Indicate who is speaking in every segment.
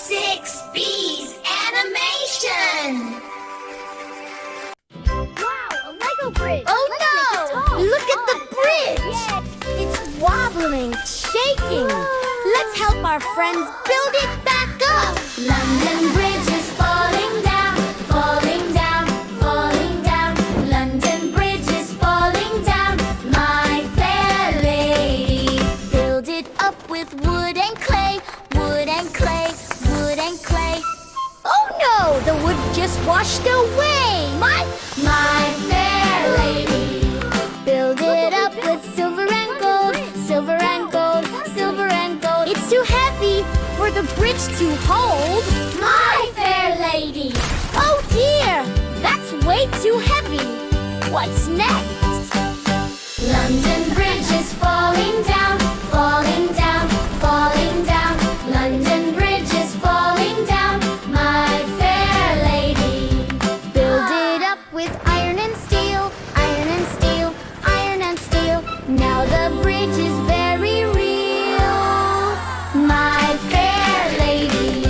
Speaker 1: SixBees animation!
Speaker 2: Wow, a Lego bridge!
Speaker 3: Oh no! Look at the bridge!
Speaker 2: Yes.
Speaker 3: It's wobbling, shaking. Let's help our friends build it back up.
Speaker 1: London Bridge is falling down, falling down, falling down. London Bridge is falling down, my fair lady.
Speaker 3: Build it up with wood and clay, wood and clay, wood and clay. Oh no! The wood just washed away.
Speaker 1: My fair lady.
Speaker 3: Build it up with silver and gold, silver and gold, silver and gold. It's too heavy for the bridge to hold.
Speaker 1: My fair lady.
Speaker 3: Oh dear! That's way too heavy. What's next?
Speaker 1: London Bridge is falling down, falling down, falling down. London Bridge is falling down, my fair lady.
Speaker 3: Build it up with iron and steel, iron and steel, iron and steel. Now the bridge is very real.
Speaker 1: My fair lady.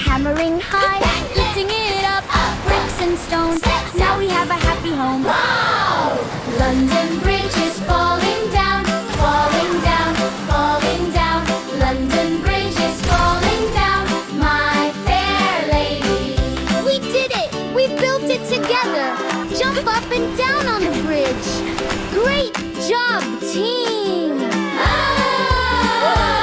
Speaker 3: Hammering high, lifting it up, bricks and stones. Now we have a happy home.
Speaker 1: Wow! London Bridge is falling down, falling down, falling down. London Bridge is falling down, my fair lady.
Speaker 3: We did it! We built it together. Jump up and down on the bridge. Great job, team!
Speaker 1: Ah!